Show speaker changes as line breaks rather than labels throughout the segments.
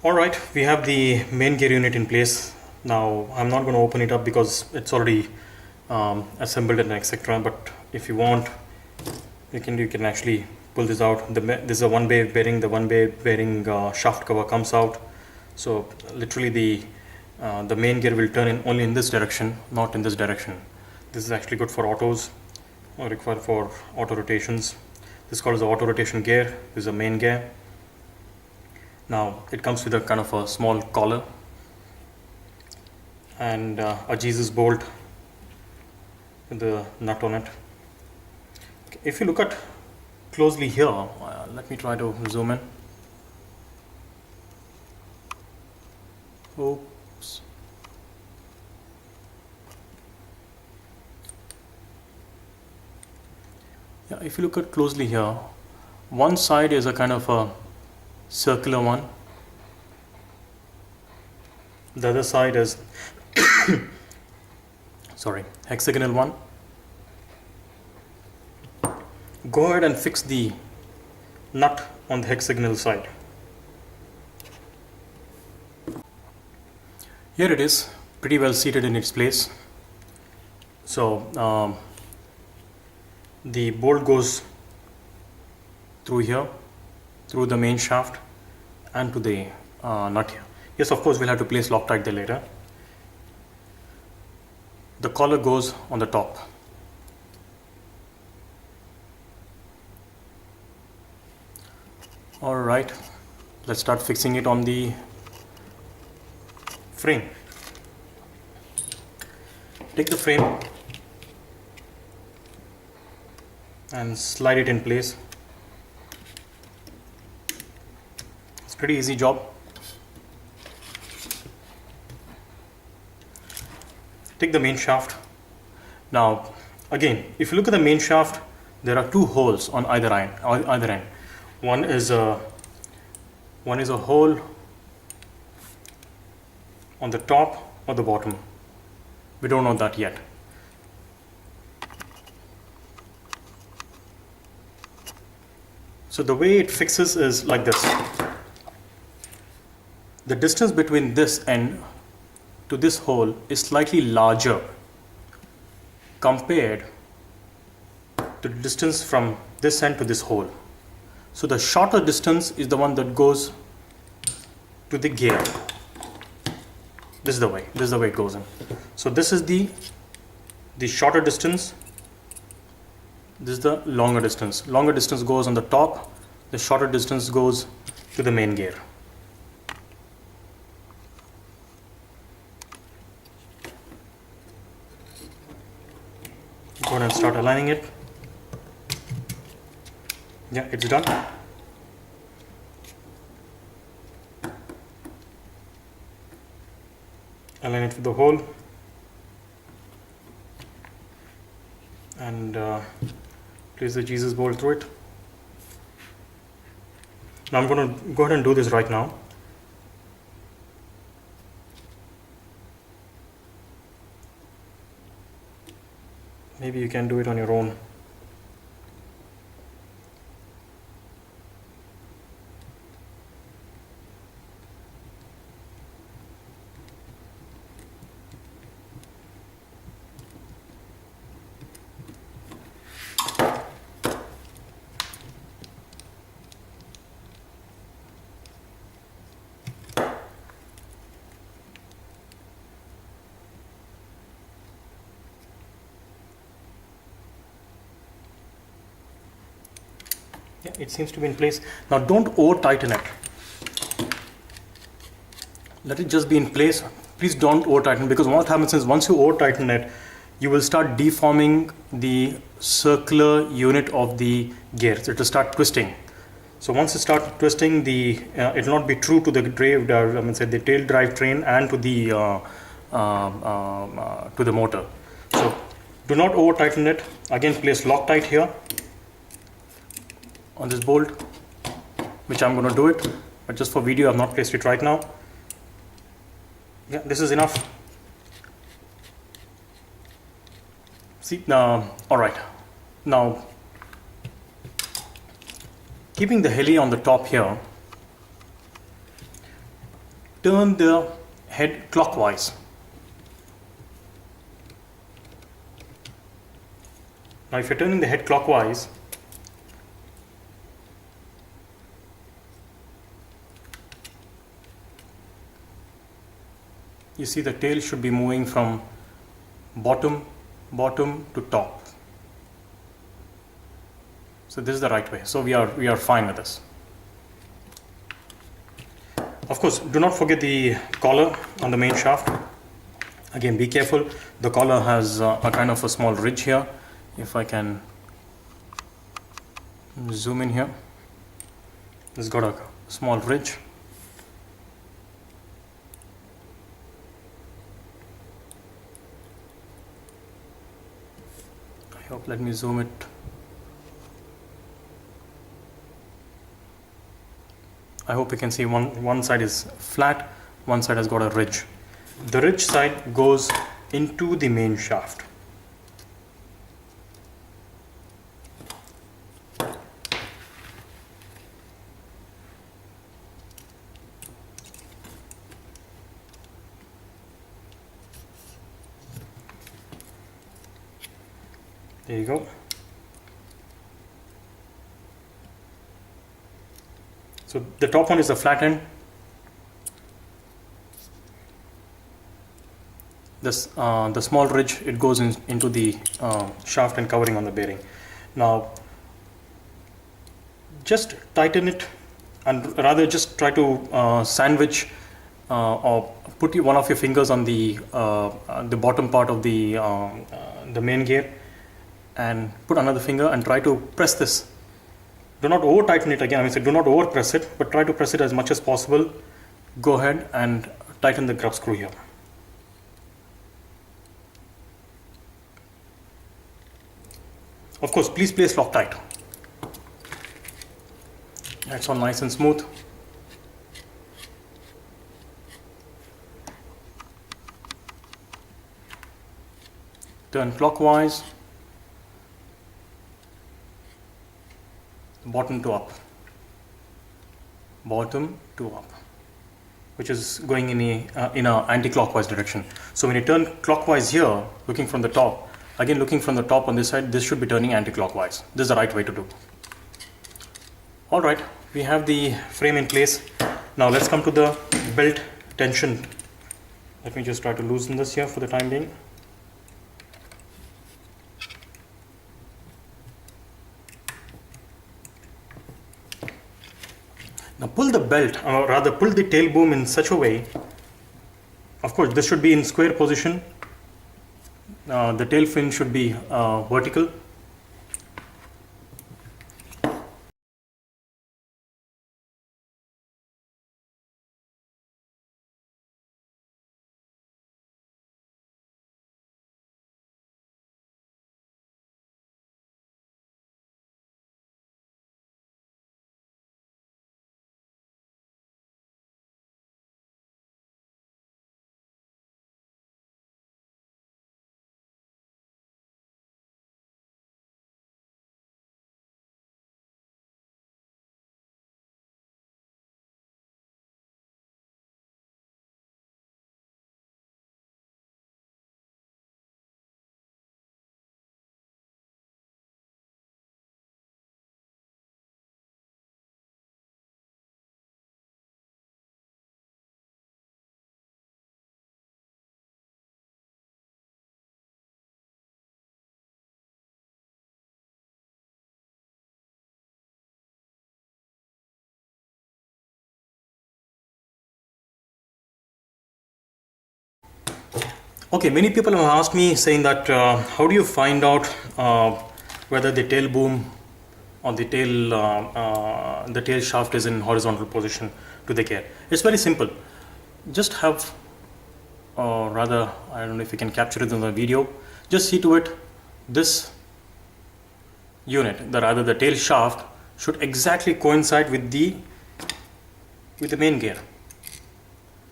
Alright, we have the main gear unit in place. Now I'm not going to open it up because it's already assembled and etc. But if you want, you can actually pull this out. This is a one-bay bearing. The one-bay bearing shaft cover comes out. So literally the main gear will turn in only in this direction, not in this direction. This is actually good for autos or required for auto rotations. This is called the auto rotation gear. This is a main gear. Now it comes with a kind of a small collar and a Jesus bolt with the nut on it. Okay, if you look at closely here, let me try to zoom in. Oops. Yeah, if you look at closely here, one side is a kind of a circular one. The other side is sorry, hexagonal one. Go ahead and fix the nut on the hexagonal side. Here it is, pretty well seated in its place. So the bolt goes through here, through the main shaft and to the nut here. Yes, of course we'll have to place Loctite there later. The collar goes on the top. Alright, let's start fixing it on the frame. Take the frame and slide it in place. It's a pretty easy job. Take the main shaft. Now again, if you look at the main shaft, there are two holes on either end. One is a hole on the top or the bottom. We don't know that yet. So the way it fixes is like this. The distance between this end to this hole is slightly larger compared to the distance from this end to this hole. So the shorter distance is the one that goes to the gear. This is the way it goes in. So this is the shorter distance. This is the longer distance. Longer distance goes on the top. The shorter distance goes to the main gear. Go ahead and start aligning it. Yeah, it's done. Align it with the hole and place the Jesus bolt through it. Now I'm going to go ahead and do this right now. Maybe you can do it on your own. Yeah, it seems to be in place. Now don't over tighten it. Let it just be in place. Please don't over tighten, because what happens is once you over tighten it, you will start deforming the circular unit of the gears. It will start twisting. So once you start twisting, it will not be true to the the tail drive train and to the motor. So do not over tighten it. Again, place Loctite here on this bolt, which I'm going to do it, but just for video I've not placed it right now. Yeah, this is enough. See, alright, now keeping the heli on the top here, turn the head clockwise. Now if you're turning the head clockwise, you see the tail should be moving from bottom to top. So this is the right way. So we are fine with this. Of course, do not forget the collar on the main shaft. Again, be careful. The collar has a kind of a small ridge here. If I can zoom in here, it's got a small ridge. I hope, let me zoom it. I hope you can see one side is flat, one side has got a ridge. The ridge side goes into the main shaft. There you go. So the top one is the flat end. This the small ridge, it goes into the shaft and covering on the bearing. Now just tighten it, and rather just try to sandwich or put one of your fingers on the bottom part of the main gear, and put another finger and try to press this. Do not over tighten it again. I mean, so do not over press it, but try to press it as much as possible. Go ahead and tighten the grub screw here. Of course, please place Loctite. That's all nice and smooth. Turn clockwise, bottom to up, which is going in a anti-clockwise direction. So when you turn clockwise here, looking from the top, again looking from the top on this side, this should be turning anti-clockwise. This is the right way to do. All right, we have the frame in place. Now let's come to the belt tension. Let me just try to loosen this here for the time being. Now pull the belt, or rather pull the tail boom in such a way. Of course, this should be in square position. The tail fin should be vertical. Okay, many people have asked me saying that how do you find out whether the tail boom or the tail shaft is in horizontal position to the gear? It's very simple. Just have, or rather, I don't know if you can capture it in the video. Just see to it, this unit, the tail shaft, should exactly coincide with the main gear.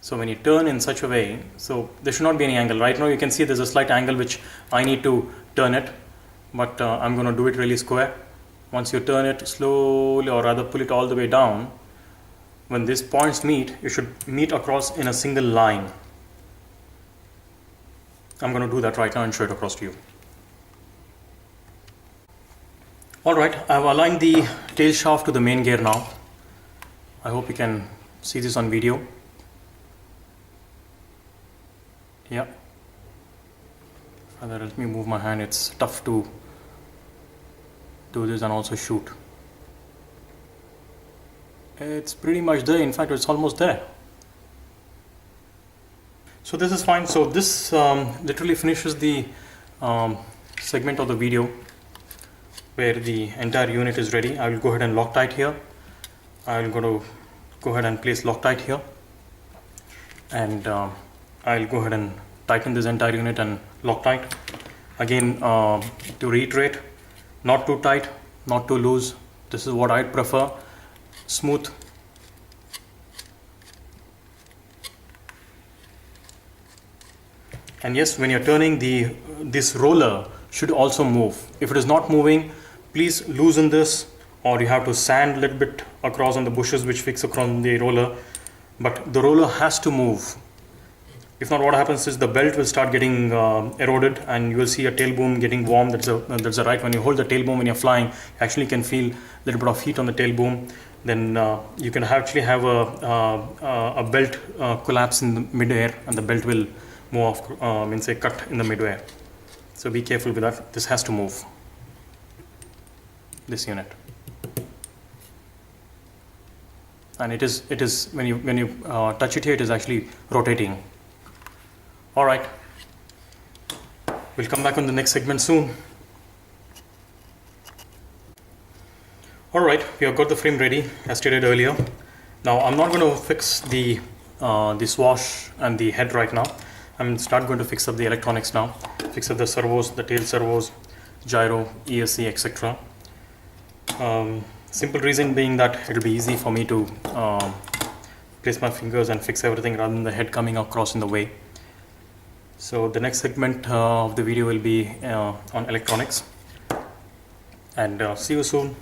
So when you turn in such a way, so there should not be any angle. Right now you can see there's a slight angle which I need to turn it, but I'm going to do it really square. Once you turn it slowly, or rather pull it all the way down, when these points meet, you should meet across in a single line. I'm going to do that right now and show it across to you. Alright, I've aligned the tail shaft to the main gear now. I hope you can see this on video. Yeah. Rather, let me move my hand. It's tough to do this and also shoot. It's pretty much there. In fact, it's almost there. So this is fine. So this literally finishes the segment of the video where the entire unit is ready. I will go ahead and Loctite here. I'm going to go ahead and place Loctite here, and I'll go ahead and tighten this entire unit and Loctite. Again, to reiterate, not too tight, not too loose. This is what I'd prefer. Smooth. And yes, when you're turning, this roller should also move. If it is not moving, please loosen this, or you have to sand a little bit across on the bushes which fix across the roller. But the roller has to move. If not, what happens is the belt will start getting eroded, and you will see a tail boom getting warm. That's a right. When you hold the tail boom when you're flying, you actually can feel a little bit of heat on the tail boom. Then you can actually have a belt collapse in the mid-air, and the belt will move off, cut in the mid-air. So be careful with that. This has to move, this unit. And it is when you touch it here, it is actually rotating. All right, we'll come back on the next segment soon. All right, we have got the frame ready as stated earlier. Now I'm not going to fix the swash and the head right now. I'm going to fix up the electronics now. Fix up the servos, the tail servos, gyro, ESC, etc. Simple reason being that it will be easy for me to place my fingers and fix everything rather than the head coming across in the way. So the next segment of the video will be on electronics, and see you soon.